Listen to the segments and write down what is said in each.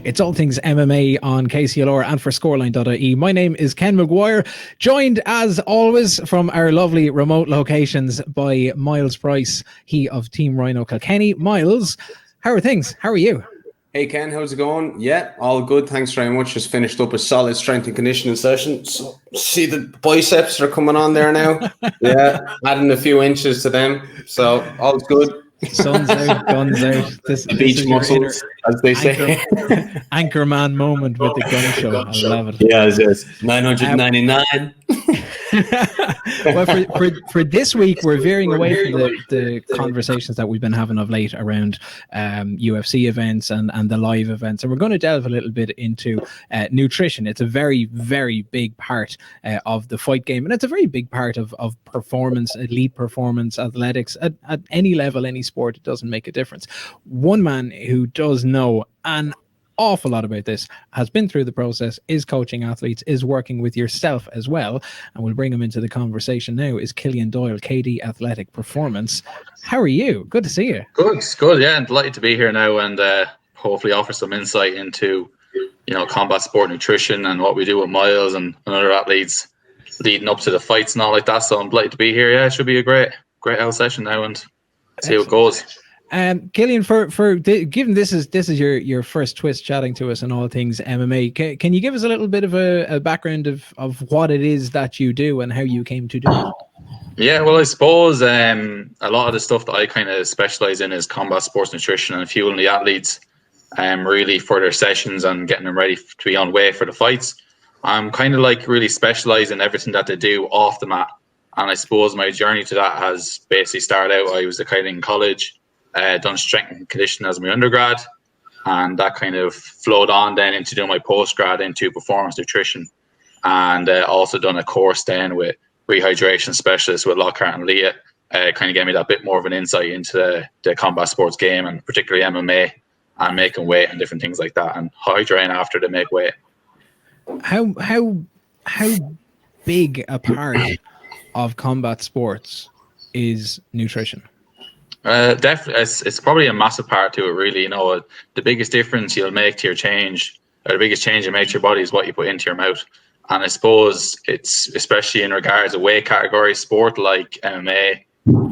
It's All Things MMA on KCLR and for Scoreline.ie. My name is Ken McGuire, joined as always from our lovely remote locations by Miles Price, he of Team Rhino Kilkenny. Miles, how are things? How are you? Hey Ken, how's it going? Yeah, all good. Thanks very much. Just finished up a solid strength and conditioning session. So see the biceps are coming on there now. Yeah, adding a few inches to them. So all's good. Sun's out, guns out. This beach is muscles, as they say. Anchorman moment with the gun show. I love it. Yeah, it's 999. Well, for this week, we're veering away from the conversations that we've been having of late around UFC events and the live events, and we're going to delve a little bit into nutrition. It's a very, very big part of the fight game, and it's a very big part of performance, elite performance, athletics at any level, any sport. It doesn't make a difference. One man who does know an awful lot about this, has been through the process, is coaching athletes, is working with yourself as well, and we'll bring him into the conversation now, is Kilian Doyle, KD Athletic Performance. How are you? Good to see you. Good, yeah, and delighted to be here now and hopefully offer some insight into, combat sport nutrition and what we do with Miles and other athletes leading up to the fights and all like that. So I'm delighted to be here. Yeah, it should be a great health session now and see how it goes. Kilian, given this is your first twist chatting to us on All Things MMA, can you give us a little bit of a background of what it is that you do and how you came to do it? Yeah, well, I suppose a lot of the stuff that I kind of specialize in is combat sports nutrition and fueling the athletes really for their sessions and getting them ready to be on weight for the fights. I'm kind of like really specialize in everything that they do off the mat. And I suppose my journey to that has basically started out, I was kind of in college, done strength and conditioning as my undergrad, and that kind of flowed on then into doing my postgrad into performance nutrition, and also done a course then with rehydration specialist with Lockhart Leith. Kind of gave me that bit more of an insight into the combat sports game and particularly MMA and making weight and different things like that, and hydrating after to make weight. How big a part of combat sports is nutrition? Definitely, it's probably a massive part to it. Really, the biggest difference you'll make to your change, or the biggest change you make to your body, is what you put into your mouth. And I suppose it's especially in regards to weight category sport like MMA,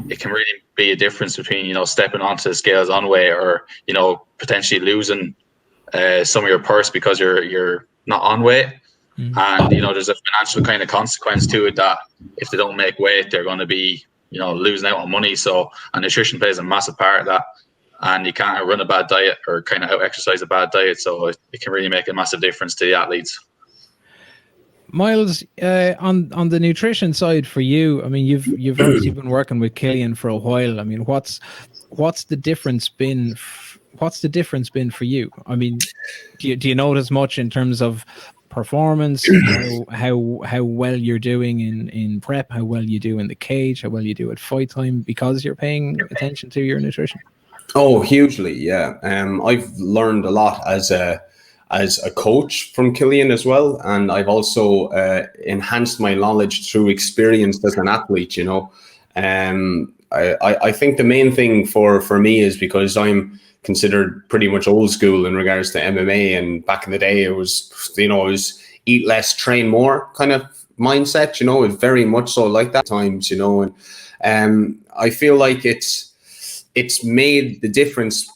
it can really be a difference between stepping onto the scales on weight or potentially losing some of your purse because you're not on weight. And there's a financial kind of consequence to it that if they don't make weight, they're going to be losing out on money. So, and nutrition plays a massive part of that. And you can't run a bad diet or kind of out exercise a bad diet. So it can really make a massive difference to the athletes. Miles, on the nutrition side for you, I mean, you've obviously been working with Kilian for a while. I mean, what's the difference been? What's the difference been for you? I mean, do you notice much in terms of performance, how well you're doing in prep, how well you do in the cage, how well you do at fight time because you're paying attention to your nutrition? Oh, hugely, yeah. I've learned a lot as a coach from Kilian as well, and I've also enhanced my knowledge through experience as an athlete. I think the main thing for me is because I'm considered pretty much old school in regards to MMA, and back in the day it was eat less, train more kind of mindset. It was very much so like that at times, and I feel like it's made the difference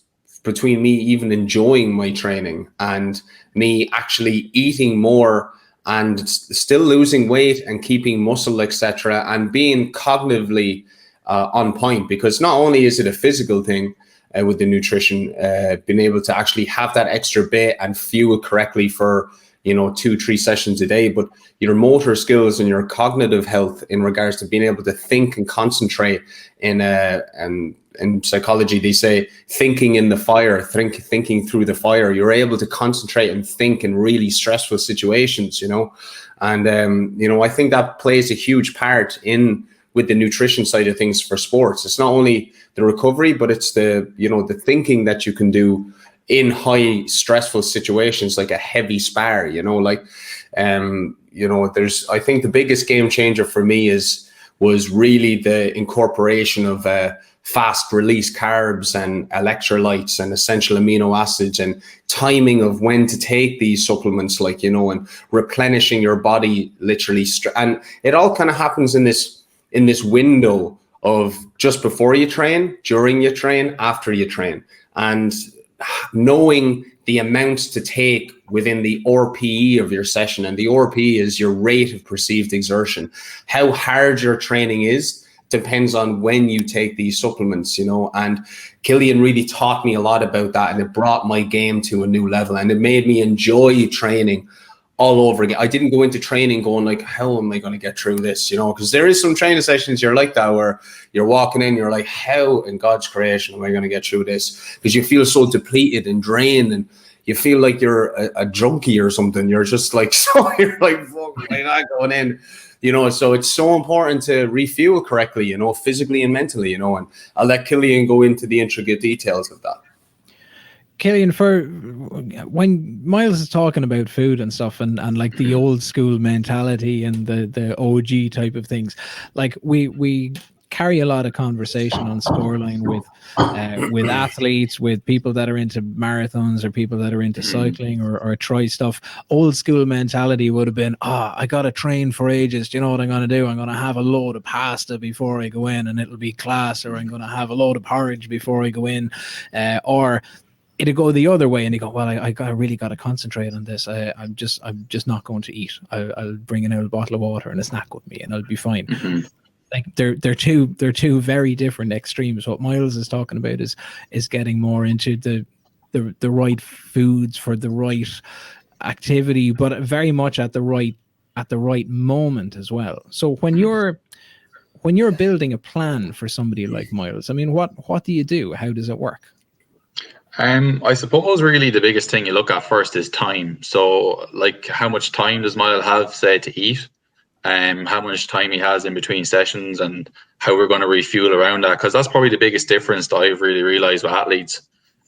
between me even enjoying my training and me actually eating more and still losing weight and keeping muscle, etc., and being cognitively on point, because not only is it a physical thing with the nutrition, being able to actually have that extra bit and fuel correctly for 2-3 sessions a day, but your motor skills and your cognitive health in regards to being able to think and concentrate in psychology, they say thinking in the fire, thinking through the fire. You're able to concentrate and think in really stressful situations, and I think that plays a huge part with the nutrition side of things for sports. It's not only the recovery, but it's the thinking that you can do in high stressful situations, like a heavy spar, I think the biggest game changer for me was really the incorporation of fast release carbs and electrolytes and essential amino acids and timing of when to take these supplements, like, you know, and replenishing your body literally. And it all kind of happens in this window of just before you train, during you train, after you train, and knowing the amounts to take within the RPE of your session. And the RPE is your rate of perceived exertion. How hard your training is depends on when you take these supplements, you know. And Kilian really taught me a lot about that, and it brought my game to a new level, and it made me enjoy training all over again. I didn't go into training going like, how am I going to get through this, you know? Because there is some training sessions you're like that, where you're walking in, you're like, how in God's creation am I going to get through this? Because you feel so depleted and drained, and you feel like you're a junkie or something. You're just like, so you're like, fuck, I'm not going in, you know. So it's so important to refuel correctly, you know, physically and mentally, you know. And I'll let Kilian go into the intricate details of that. Kilian, for when Miles is talking about food and stuff, and like the old school mentality and the OG type of things, like we carry a lot of conversation on Scoreline with athletes, with people that are into marathons or people that are into cycling or try stuff. Old school mentality would have been, I got to train for ages. Do you know what I'm going to do? I'm going to have a load of pasta before I go in and it'll be class, or I'm going to have a load of porridge before I go in, or it'd go the other way, and you go, well, I really got to concentrate on this. I'm just not going to eat. I'll bring in a bottle of water and a snack with me, and I'll be fine. Mm-hmm. Like they're two very different extremes. What Miles is talking about is getting more into the right foods for the right activity, but very much at the right moment as well. So when you're building a plan for somebody like Miles, I mean, what do you do? How does it work? I suppose really the biggest thing you look at first is time. So like, how much time does Miles have, say, to eat? How much time he has in between sessions, and how we're going to refuel around that. Because that's probably the biggest difference that I've really realized with athletes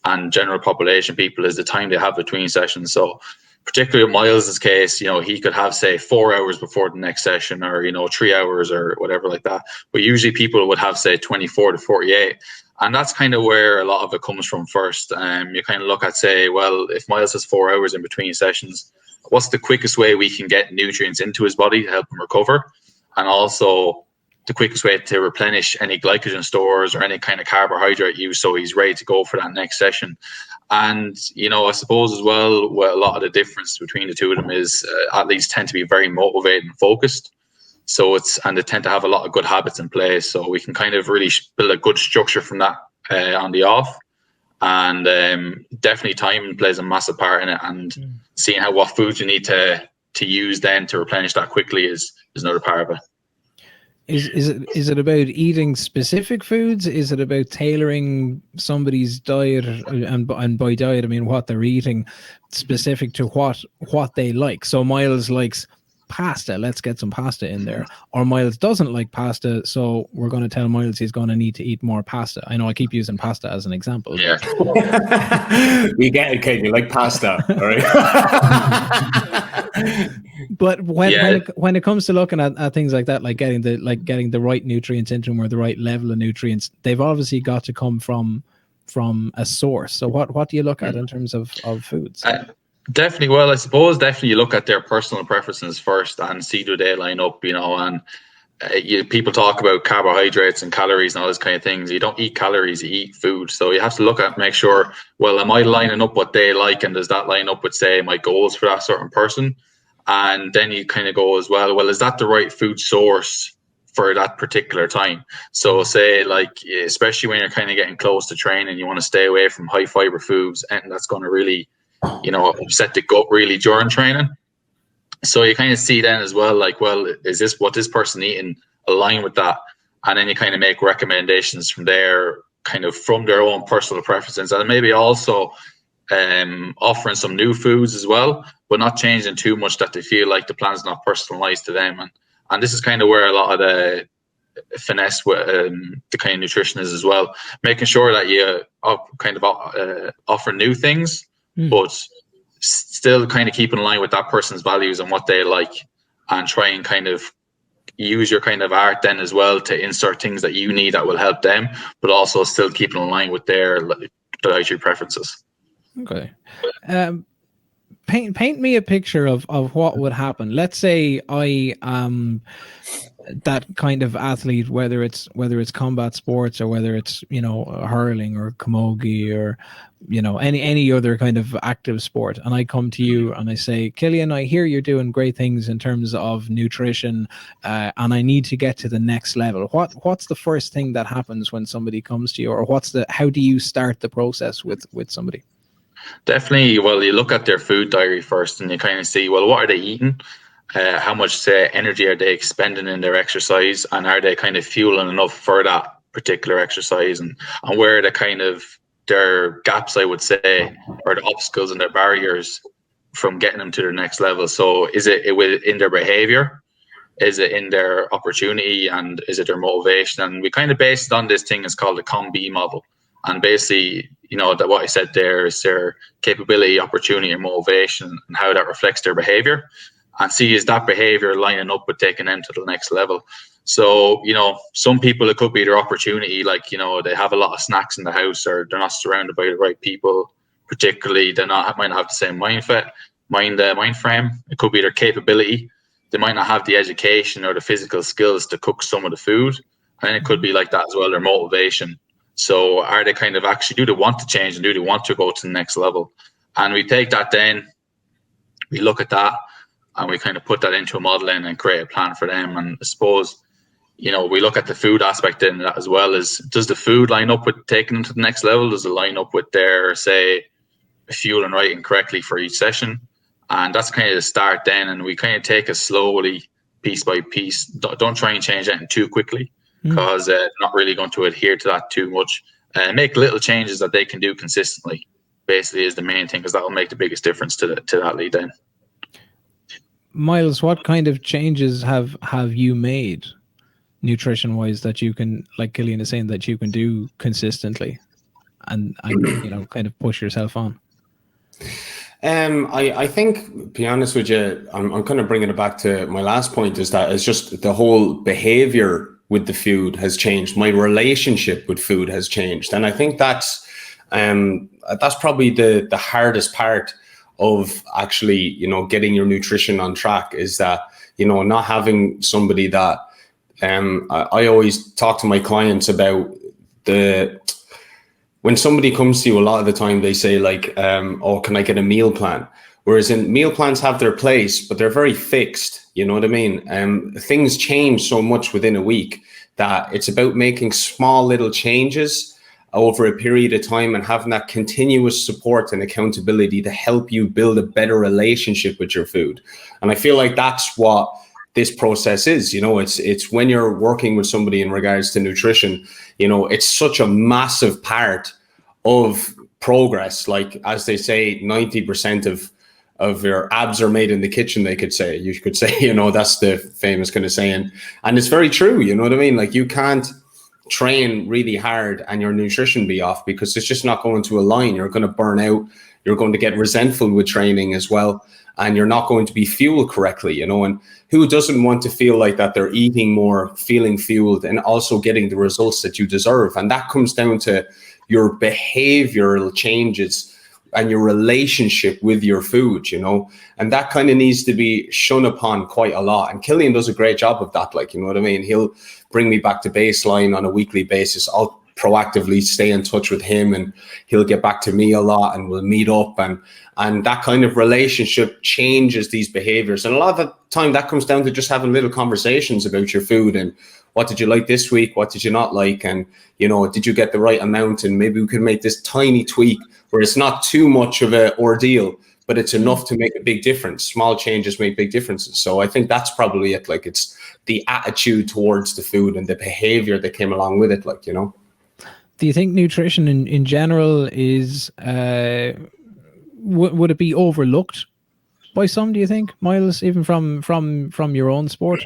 and general population people, is the time they have between sessions. So particularly in Miles's case, you know, he could have, say, 4 hours before the next session, or, you know, 3 hours or whatever like that. But usually people would have, say, 24 to 48. And that's kind of where a lot of it comes from first. You kind of look at, say, well, if Miles has 4 hours in between sessions, what's the quickest way we can get nutrients into his body to help him recover? And also the quickest way to replenish any glycogen stores or any kind of carbohydrate use, so he's ready to go for that next session. And, you know, I suppose as well, a lot of the difference between the two of them is athletes tend to be very motivated and focused. So and they tend to have a lot of good habits in place. So we can kind of really build a good structure from that on the off. And definitely time plays a massive part in it, and seeing what foods you need to use then to replenish that quickly is another part of it. Is it about eating specific foods? Is it about tailoring somebody's diet, and by diet I mean what they're eating, specific to what they like? So Miles likes pasta, let's get some pasta in there. Or Miles doesn't like pasta, so we're going to tell Miles he's going to need to eat more pasta. I know I keep using pasta as an example. Yeah. You get it, kid. You like pasta, all right? But when it comes to looking at things like that, like getting the right nutrients into them, or the right level of nutrients, they've obviously got to come from a source. So what do you look at in terms of foods? Definitely. Well, I suppose definitely you look at their personal preferences first and see do they line up, you know. And people talk about carbohydrates and calories and all those kind of things. You don't eat calories, you eat food. So you have to look at, make sure, well, am I lining up what they like, and does that line up with, say, my goals for that certain person? And then you kind of go as well, is that the right food source for that particular time? So say, like, especially when you're kind of getting close to training, you want to stay away from high fiber foods, and that's going to really, you know, upset the gut really during training. So you kind of see then as well, like, well, is this what this person eating align with that? And then you kind of make recommendations from there, kind of from their own personal preferences, and maybe also offering some new foods as well, but not changing too much that they feel like the plan's not personalized to them. And this is kind of where a lot of the finesse with the kind of nutrition is as well, making sure that you offer new things, but still kind of keep in line with that person's values and what they like, and try and kind of, use your kind of art then as well to insert things that you need that will help them, but also still keeping in line with their dietary preferences. Okay. Paint me a picture of what would happen. Let's say I am that kind of athlete, whether it's combat sports or whether it's, you know, hurling or camogie or, you know, any other kind of active sport, and I come to you and I say, Kilian, I hear you're doing great things in terms of nutrition, and I need to get to the next level. What's the first thing that happens when somebody comes to you, or how do you start the process with somebody? Definitely. Well, you look at their food diary first and you kind of see, well, what are they eating? How much energy are they expending in their exercise? And are they kind of fueling enough for that particular exercise? And where are the kind of their gaps, I would say, or the obstacles and their barriers from getting them to their next level? So is it in their behavior? Is it in their opportunity? And is it their motivation? And we kind of based on this thing is called the COM-B model. And basically, you know, that what I said there is their capability, opportunity, and motivation, and how that reflects their behavior. And see, is that behavior lining up with taking them to the next level? So, you know, some people, it could be their opportunity, like, you know, they have a lot of snacks in the house, or they're not surrounded by the right people, particularly they might not have the same mind frame. It could be their capability. They might not have the education or the physical skills to cook some of the food. And it could be like that as well, their motivation. So are they kind of actually, do they want to change and do they want to go to the next level? And we take that then, we look at that and we kind of put that into a model and create a plan for them. And I suppose, you know, we look at the food aspect in that as well. Is, does the food line up with taking them to the next level? Does it line up with their, say, fueling right and correctly for each session? And that's kind of the start then. And we kind of take it slowly, piece by piece. Don't try and change anything too quickly, because not really going to adhere to that too much. Make little changes that they can do consistently, basically, is the main thing, because that will make the biggest difference to that lead then. Miles, what kind of changes have you made nutrition wise that you can, like Kilian is saying, that you can do consistently and you know, kind of push yourself on? I think, to be honest with you, I'm kind of bringing it back to my last point, is that it's just the whole behavior with the food has changed. My relationship with food has changed. And I think that's probably the hardest part of actually, you know, getting your nutrition on track, is that, you know, not having somebody that, I always talk to my clients about when somebody comes to you, a lot of the time they say like, oh, can I get a meal plan? Whereas meal plans have their place, but they're very fixed. You know what I mean? Things change so much within a week that it's about making small little changes over a period of time and having that continuous support and accountability to help you build a better relationship with your food. And I feel like that's what this process is. You know, it's when you're working with somebody in regards to nutrition, you know, it's such a massive part of progress. Like, as they say, 90% of your abs are made in the kitchen, you could say, you know, that's the famous kind of saying. And it's very true. You know what I mean? Like, you can't train really hard and your nutrition be off, because it's just not going to align. You're going to burn out. You're going to get resentful with training as well. And you're not going to be fueled correctly, you know. And who doesn't want to feel like that they're eating more, feeling fueled, and also getting the results that you deserve? And that comes down to your behavioral changes and your relationship with your food, you know. And that kind of needs to be shone upon quite a lot. And Kilian does a great job of that, like, you know what I mean? He'll bring me back to baseline on a weekly basis. I'll proactively stay in touch with him, and he'll get back to me a lot, and we'll meet up, and that kind of relationship changes these behaviors. And a lot of the time that comes down to just having little conversations about your food, and what did you like this week? What did you not like? And, you know, did you get the right amount? And maybe we could make this tiny tweak where it's not too much of an ordeal, but it's enough to make a big difference. Small changes make big differences. So I think that's probably it. Like, it's the attitude towards the food and the behavior that came along with it, like, you know. Do you think nutrition in general is, would it be overlooked by some, do you think, Miles, even from your own sport?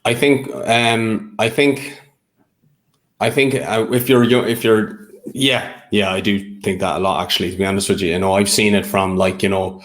I think if you're, yeah, I do think that a lot, actually, to be honest with you. You know, I've seen it from, like, you know,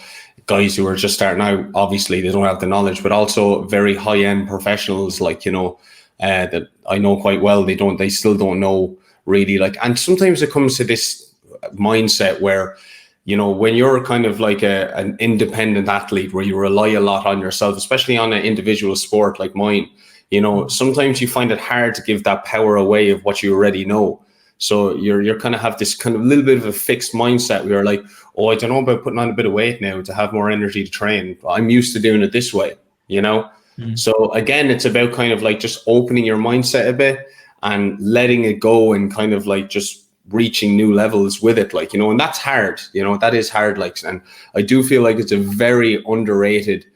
guys who are just starting out, obviously they don't have the knowledge, but also very high-end professionals, like, you know, that I know quite well, they still don't know really, like, and sometimes it comes to this mindset where, you know, when you're kind of like an independent athlete where you rely a lot on yourself, especially on an individual sport like mine, you know, sometimes you find it hard to give that power away of what you already know. So you're kind of have this kind of little bit of a fixed mindset where you're like, oh, I don't know about putting on a bit of weight now to have more energy to train. I'm used to doing it this way, you know? So again, it's about kind of like just opening your mindset a bit and letting it go and kind of like just reaching new levels with it, like, you know, and that's hard, you know, that is hard, like, and I do feel like it's a very underrated,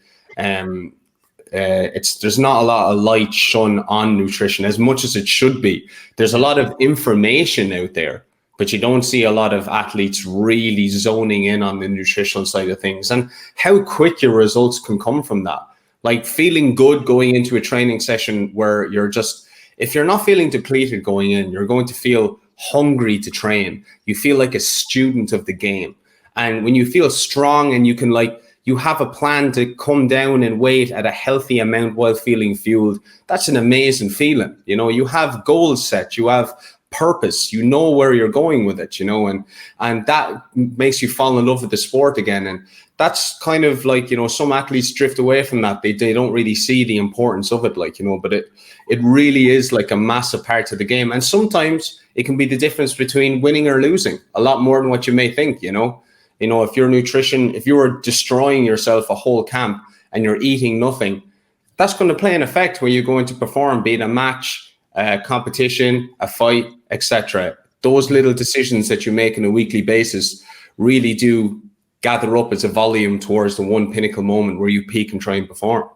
there's not a lot of light shone on nutrition as much as it should be. There's a lot of information out there, but you don't see a lot of athletes really zoning in on the nutritional side of things and how quick your results can come from that. Like feeling good going into a training session where you're just, if you're not feeling depleted going in, you're going to feel hungry to train. You feel like a student of the game. And when you feel strong and you can like, you have a plan to come down in weight at a healthy amount while feeling fueled, that's an amazing feeling. You know, you have goals set, you have purpose, you know where you're going with it, you know, and that makes you fall in love with the sport again. And that's kind of like, you know, some athletes drift away from that. They don't really see the importance of it, like, you know, but it really is like a massive part of the game. And sometimes it can be the difference between winning or losing, a lot more than what you may think, you know. You know, if your nutrition, if you were destroying yourself a whole camp and you're eating nothing, that's going to play an effect when you're going to perform, be it a match, a competition, a fight, etc. Those little decisions that you make on a weekly basis really do gather up as a volume towards the one pinnacle moment where you peak and try and perform.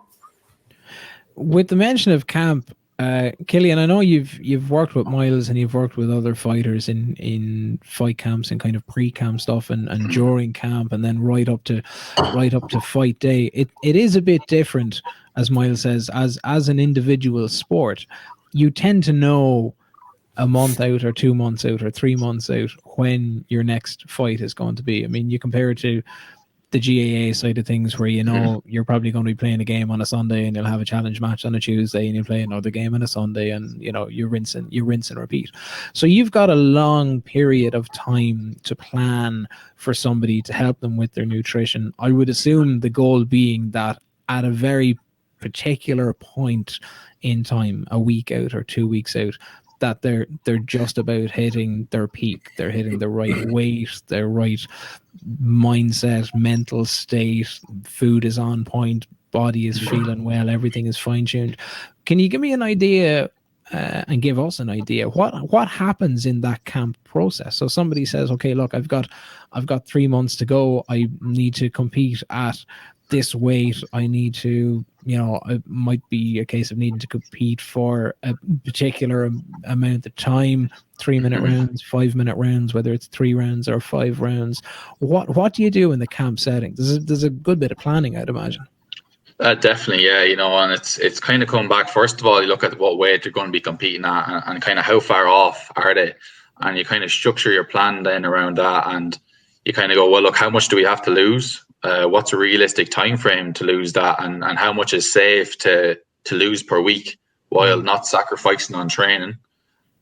With the mention of camp, Kilian, I know you've worked with Miles and you've worked with other fighters in fight camps and kind of pre-camp stuff and during camp and then right up to fight day. It is a bit different, as Miles says, as an individual sport. You tend to know a month out or 2 months out or 3 months out when your next fight is going to be. I mean, you compare it to the GAA side of things where, you know, you're probably going to be playing a game on a Sunday and you'll have a challenge match on a Tuesday and you'll play another game on a Sunday and, you know, you rinse and repeat. So you've got a long period of time to plan for somebody to help them with their nutrition. I would assume the goal being that at a very particular point in time, a week out or 2 weeks out, that they're just about hitting their peak. They're hitting the right weight, their right mindset, mental state, food is on point, body is feeling well, everything is fine-tuned. Can you give me an idea and give us an idea what happens in that camp process? So somebody says, okay, look, I've got 3 months to go. I need to compete at this weight. I need to, you know, it might be a case of needing to compete for a particular amount of time, 3-minute rounds, 5-minute rounds, whether it's 3 rounds or 5 rounds. What do you do in the camp setting? There's a good bit of planning, I'd imagine. Definitely, yeah, you know, and it's kind of coming back. First of all, you look at what weight you're going to be competing at and kind of how far off are they, and you kind of structure your plan then around that, and you kind of go, well, look, how much do we have to lose? What's a realistic time frame to lose that, and how much is safe to lose per week while not sacrificing on training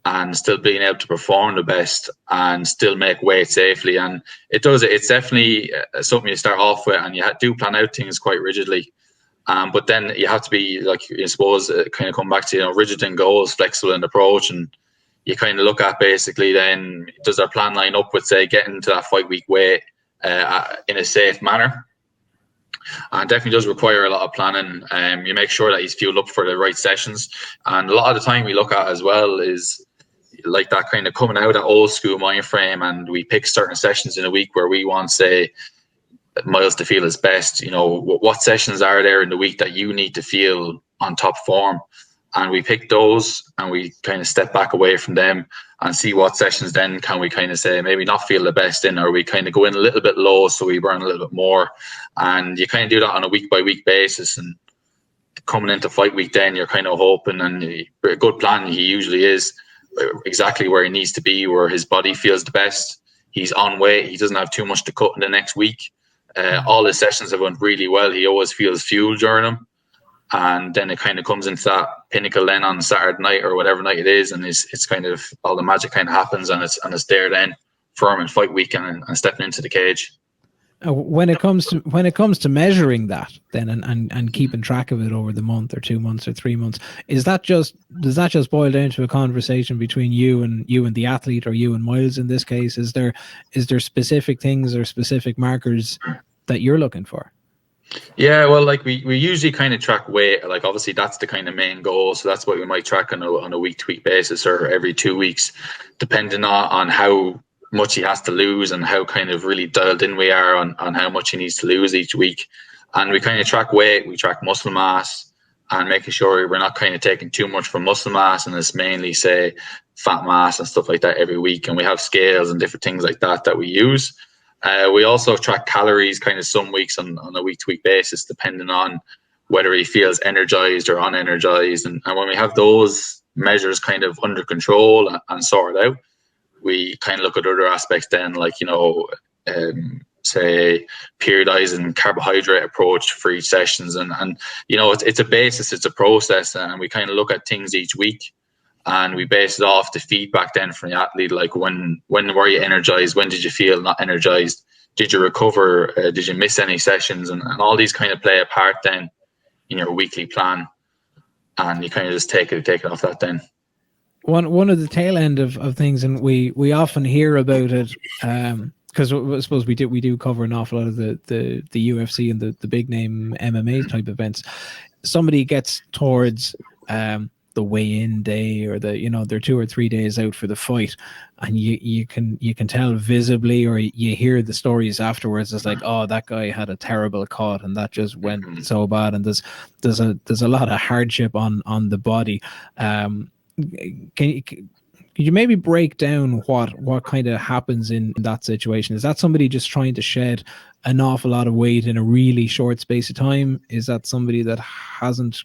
and still being able to perform the best and still make weight safely. And it's definitely something you start off with, and you do plan out things quite rigidly. But then you have to be, like, I suppose, kind of come back to, you know, rigid in goals, flexible in approach, and you kind of look at basically then, does our plan line up with, say, getting to that fight week weight in a safe manner? And definitely does require a lot of planning. You make sure that he's fueled up for the right sessions. And a lot of the time we look at as well is like that kind of coming out of old school mind frame, and we pick certain sessions in a week where we want, say, Miles to feel his best. You know, what sessions are there in the week that you need to feel on top form? And we pick those and we kind of step back away from them and see what sessions then can we kind of say maybe not feel the best in, or we kind of go in a little bit low so we burn a little bit more. And you kind of do that on a week by week basis. And coming into fight week then you're kind of hoping, and a good plan he usually is, exactly where he needs to be, where his body feels the best. He's on weight. He doesn't have too much to cut in the next week. All his sessions have went really well. He always feels fuel during them. And then it kind of comes into that pinnacle then on Saturday night or whatever night it is, and it's kind of all the magic kind of happens, and it's there then for him in fight week and stepping into the cage. When it comes to measuring that then and keeping track of it over the month or 2 months or 3 months, does that just boil down to a conversation between you and the athlete, or you and Miles in this case? Is there specific things or specific markers that you're looking for? Yeah, well, like we usually kind of track weight. Like obviously that's the kind of main goal, so that's what we might track on a week-to-week basis or every 2 weeks, depending on how much he has to lose and how kind of really dialed in we are on how much he needs to lose each week. And we kind of track weight, we track muscle mass, and making sure we're not kind of taking too much from muscle mass, and it's mainly say fat mass and stuff like that every week. And we have scales and different things like that we use. We also track calories kind of some weeks on a week-to-week basis, depending on whether he feels energized or unenergized. And when we have those measures kind of under control and sorted out, we kind of look at other aspects then, like, say periodizing carbohydrate approach for each sessions. And it's a basis, it's a process, and we kind of look at things each week. And we base it off the feedback then from the athlete, like when were you energized? When did you feel not energized? Did you recover? Did you miss any sessions? And all these kind of play a part then in your weekly plan. And you kind of just take it off that then. One of the tail end of things, and we often hear about it, because I suppose we do cover an awful lot of the UFC and the big name MMA type events. Somebody gets towards the weigh-in day, or they're 2 or 3 days out for the fight, and you can tell visibly, or you hear the stories afterwards. It's like, oh, that guy had a terrible cut and that just went so bad, and there's a lot of hardship on the body. Could you maybe break down what kind of happens in that situation? Is that somebody just trying to shed an awful lot of weight in a really short space of time? Is that somebody that hasn't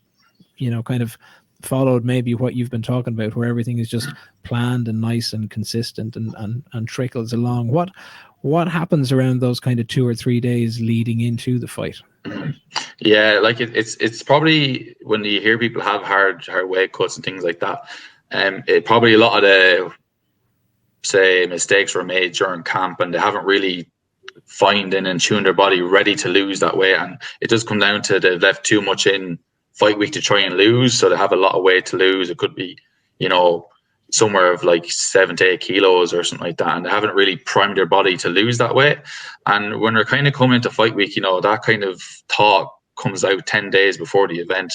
kind of followed maybe what you've been talking about, where everything is just planned and nice and consistent and trickles along? What happens around those kind of 2 or 3 days leading into the fight? Yeah, like it's probably when you hear people have hard weight cuts and things like that, probably a lot of the say mistakes were made during camp, and they haven't really finding and tuned their body ready to lose that weight. And it does come down to they've left too much in fight week to try and lose, so they have a lot of weight to lose. It could be, somewhere of like 7 to 8 kilos or something like that, and they haven't really primed their body to lose that weight. And when they're kind of coming into fight week, that kind of thought comes out 10 days before the event.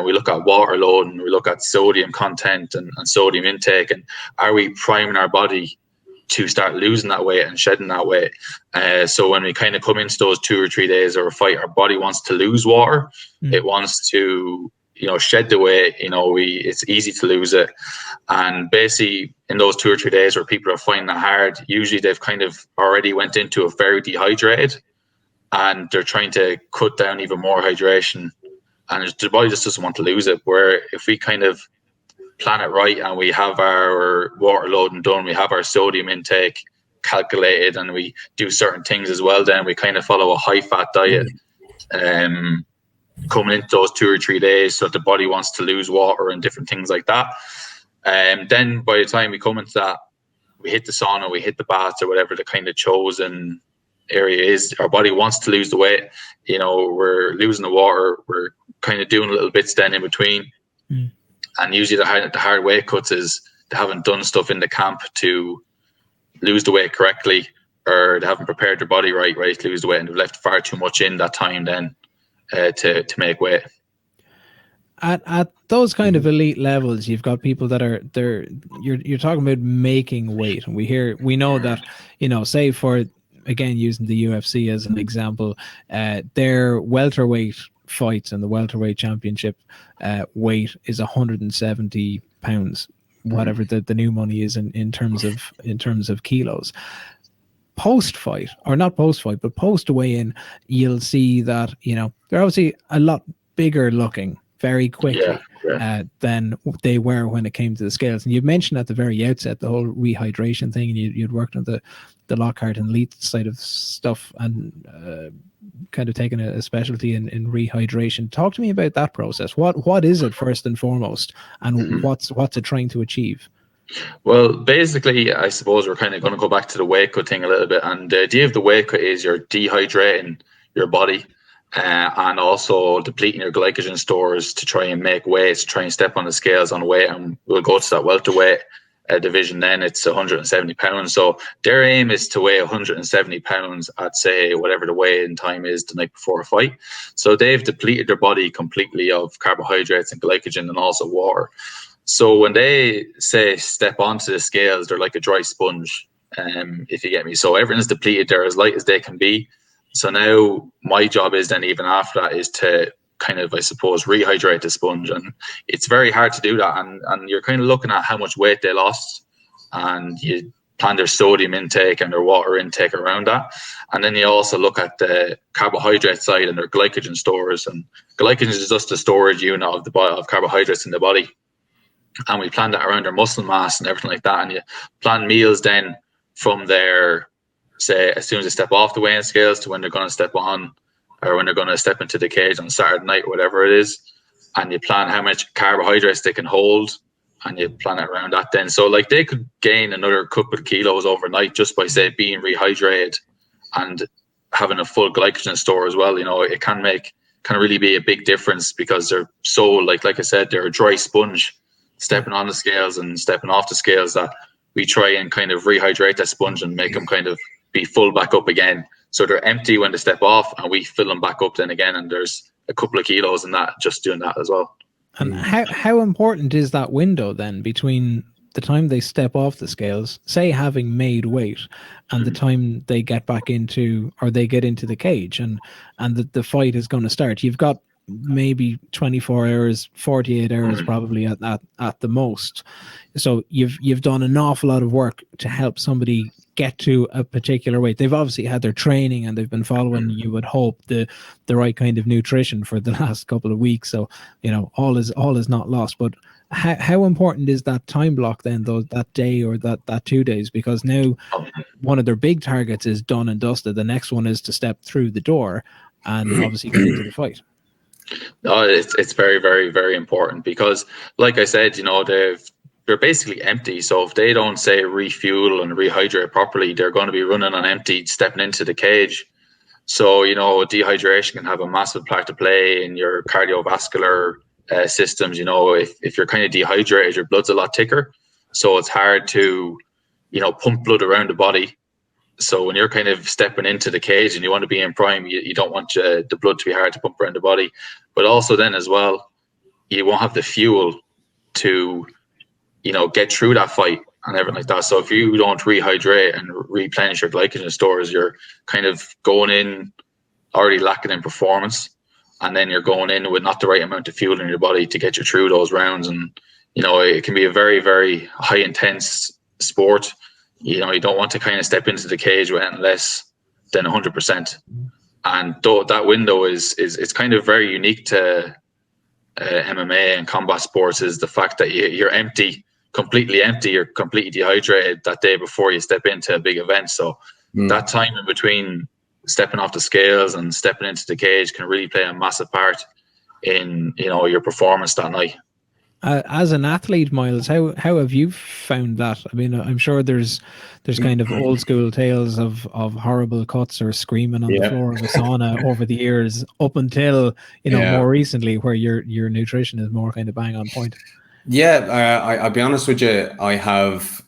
We look at water load, and we look at sodium content and sodium intake, and are we priming our body to start losing that weight and shedding that weight? So when we kind of come into those 2 or 3 days of a fight, our body wants to lose water. It wants to shed the weight. It's easy to lose it. And basically in those 2 or 3 days where people are finding that hard, usually they've kind of already went into a very dehydrated, and they're trying to cut down even more hydration, and the body just doesn't want to lose it. Where if we kind of plan it right, and we have our water loading done, we have our sodium intake calculated, and we do certain things as well, then we kind of follow a high fat diet coming into those 2 or 3 days, so the body wants to lose water and different things like that. Then by the time we come into that, we hit the sauna, we hit the baths, or whatever the kind of chosen area is, our body wants to lose the weight. We're losing the water, we're kind of doing little bits then in between. And usually the hard weight cuts is they haven't done stuff in the camp to lose the weight correctly, or they haven't prepared their body right to lose the weight, and they've left far too much in that time then to make weight. At those kind of elite levels, you've got people that are you're talking about making weight, and we know that, say for, again, using the UFC as an example, their welterweight fights and the welterweight championship weight is 170 pounds, whatever the new money is in terms of kilos. Post-fight, or not post-fight, but post-weigh-in, you'll see that, they're obviously a lot bigger looking very quickly. than they were when it came to the scales. And you mentioned at the very outset the whole rehydration thing, and you'd worked on the Lockhart and Leith side of stuff, and kind of taken a specialty in rehydration. Talk to me about that process. What is it first and foremost, and what's it trying to achieve? Well, basically, I suppose we're kind of going to go back to the weight cut thing a little bit. And the idea of the weight cut is you're dehydrating your body and also depleting your glycogen stores to try and make weight, to try and step on the scales on weight. And we'll go to that welterweight division then. It's 170 pounds. So their aim is to weigh 170 pounds at, say, whatever the weigh-in time is the night before a fight. So they've depleted their body completely of carbohydrates and glycogen and also water. So when they say step onto the scales, they're like a dry sponge, if you get me. So everything's depleted. They're as light as they can be. So now my job is then even after that is to kind of, I suppose, rehydrate the sponge. And it's very hard to do that. And you're kind of looking at how much weight they lost, and you plan their sodium intake and their water intake around that. And then you also look at the carbohydrate side and their glycogen stores. And glycogen is just a storage unit of carbohydrates in the body. And we plan that around their muscle mass and everything like that. And you plan meals then from their, say, as soon as they step off the weighing scales to when they're going to step on, or when they're going to step into the cage on Saturday night or whatever it is. And you plan how much carbohydrates they can hold, and you plan it around that then. So like they could gain another couple of kilos overnight just by, say, being rehydrated and having a full glycogen store as well. You know, it can really be a big difference because they're so, like I said, they're a dry sponge, stepping on the scales and stepping off the scales, that we try and kind of rehydrate that sponge and make them kind of be full back up again. So they're empty when they step off, and we fill them back up then again. And there's a couple of kilos in that, just doing that as well. And how important is that window then between the time they step off the scales, say having made weight, and the time they get back into, or they get into the cage and the fight is going to start? You've got maybe 24 hours, 48 hours probably at the most. So you've done an awful lot of work to help somebody get to a particular weight. They've obviously had their training and they've been following, you would hope, the right kind of nutrition for the last couple of weeks. So, you know, all is not lost. But how important is that time block then, though, that day or that 2 days? Because now one of their big targets is done and dusted. The next one is to step through the door and obviously get into the fight. No, it's very, very, very important because, like I said, you know, they're basically empty. So if they don't, say, refuel and rehydrate properly, they're going to be running on empty, stepping into the cage. So, you know, dehydration can have a massive part to play in your cardiovascular systems. You know, if you're kind of dehydrated, your blood's a lot thicker. So it's hard to, you know, pump blood around the body. So when you're kind of stepping into the cage and you want to be in prime, you don't want the blood to be hard to pump around the body. But also then as well, you won't have the fuel to, you know, get through that fight and everything like that. So if you don't rehydrate and replenish your glycogen stores, you're kind of going in already lacking in performance. And then you're going in with not the right amount of fuel in your body to get you through those rounds. And, you know, it can be a very, very high intense sport. You know, you don't want to kind of step into the cage with anything less than 100%. And though that window is kind of very unique to MMA and combat sports, is the fact that you're empty, completely empty, you're completely dehydrated that day before you step into a big event. So that time in between stepping off the scales and stepping into the cage can really play a massive part in, you know, your performance that night. As an athlete, Miles, how have you found that? I mean, I'm sure there's kind of old school tales of horrible cuts or screaming on the floor of a sauna over the years, up until, you know, more recently, where your nutrition is more kind of bang on point. I'll be honest with you. I have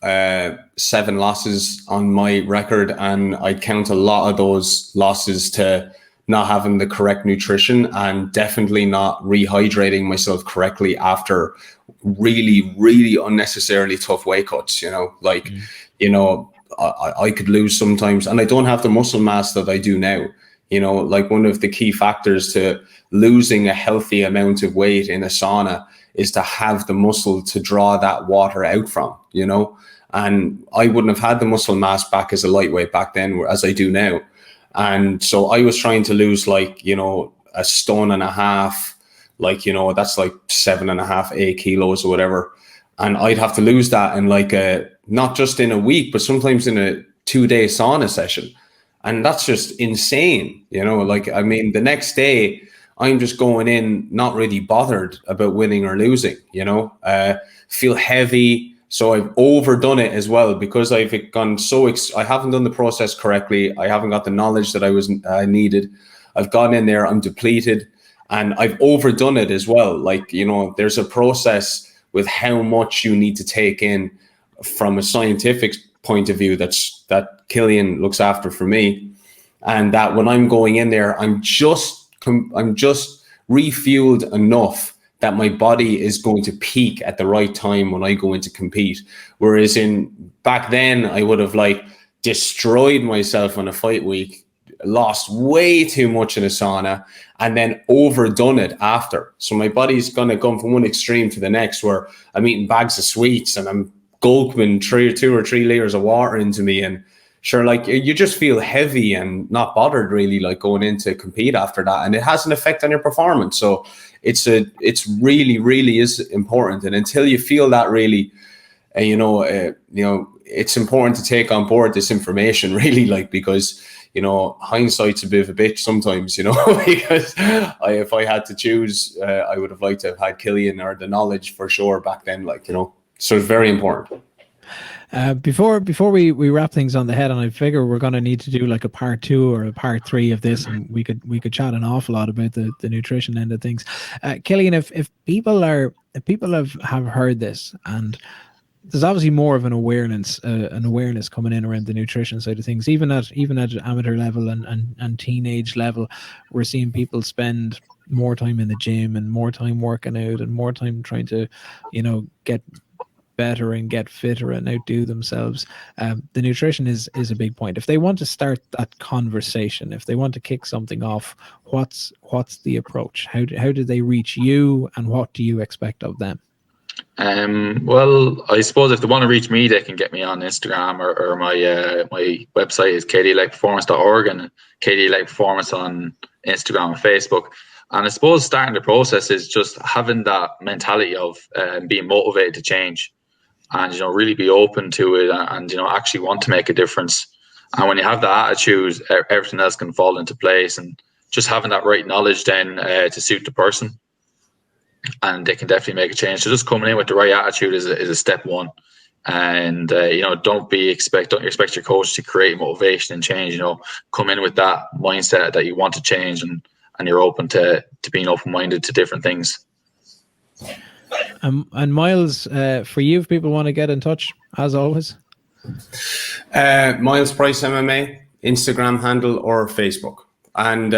7 losses on my record, and I count a lot of those losses to not having the correct nutrition and definitely not rehydrating myself correctly after really, really unnecessarily tough weight cuts. You know, like, you know, I could lose sometimes, and I don't have the muscle mass that I do now. You know, like one of the key factors to losing a healthy amount of weight in a sauna is to have the muscle to draw that water out from, you know, and I wouldn't have had the muscle mass back as a lightweight back then as I do now. And so I was trying to lose, like, you know, 1.5 stone like, you know, that's like 7.5, 8 kilos or whatever. And I'd have to lose that in like not just in a week, but sometimes in a 2-day sauna session. And that's just insane, you know, like, I mean, the next day I'm just going in, not really bothered about winning or losing, you know, feel heavy. So I've overdone it as well, because I've gone I haven't done the process correctly. I haven't got the knowledge that I needed. I've gone in there, I'm depleted, and I've overdone it as well. Like, you know, there's a process with how much you need to take in from a scientific point of view that Kilian looks after for me. And that when I'm going in there, I'm just refueled enough that my body is going to peak at the right time when I go in to compete. Whereas back then, I would have like destroyed myself on a fight week, lost way too much in a sauna, and then overdone it after. So my body's going to go from one extreme to the next, where I'm eating bags of sweets and I'm gulping 2 or 3 liters of water into me. And sure, like, you just feel heavy and not bothered really, like, going in to compete after that. And it has an effect on your performance. So it's really, really is important. And until you feel that really, you know, it's important to take on board this information really, like, because, you know, hindsight's a bit of a bitch sometimes, you know, because if I had to choose, I would have liked to have had Kilian or the knowledge for sure back then, like, you know, so it's very important. Before we wrap things on the head, and I figure we're going to need to do like a part 2 or a part 3 of this, and we could chat an awful lot about the nutrition end of things. Kilian, if people have heard this, and there's obviously more of an awareness coming in around the nutrition side of things, even at amateur level and teenage level, we're seeing people spend more time in the gym and more time working out and more time trying to, you know, get better and get fitter and outdo themselves. The nutrition is a big point. If they want to start that conversation, if they want to kick something off, what's the approach? How do they reach you, and what do you expect of them? Well, I suppose if they want to reach me, they can get me on Instagram, or my website is kdleithperformance.org, and kdleithperformance on Instagram and Facebook. And I suppose starting the process is just having that mentality of being motivated to change, and, you know, really be open to it, and, you know, actually want to make a difference. And when you have that attitude, everything else can fall into place, and just having that right knowledge then to suit the person, and they can definitely make a change. So just coming in with the right attitude is a step one. And you know, don't expect your coach to create motivation and change. You know, come in with that mindset that you want to change, and you're open to being open-minded to different things. And Miles, for you, if people want to get in touch, as always, Miles Price MMA, Instagram handle or Facebook. And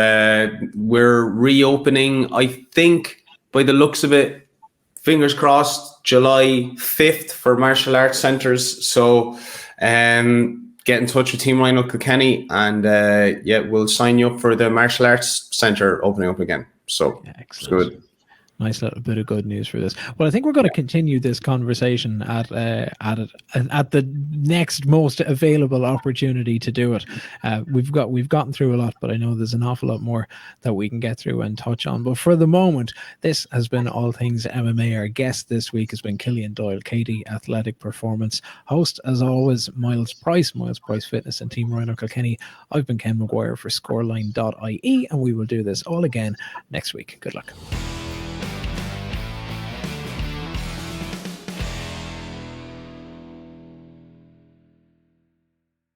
we're reopening, I think, by the looks of it, fingers crossed, July 5th for martial arts centres. So get in touch with Team Ryan Kilkenny, and we'll sign you up for the martial arts centre opening up again. So it's good. Nice little bit of good news for this. Well, I think we're going to continue this conversation at the next most available opportunity to do it. We've gotten through a lot, but I know there's an awful lot more that we can get through and touch on. But for the moment, this has been All Things MMA. Our guest this week has been Kilian Doyle, KD Athletic Performance. Host, as always, Miles Price Fitness, and Team Ryan Kilkenny. I've been Ken McGuire for Scoreline.ie, and we will do this all again next week. Good luck.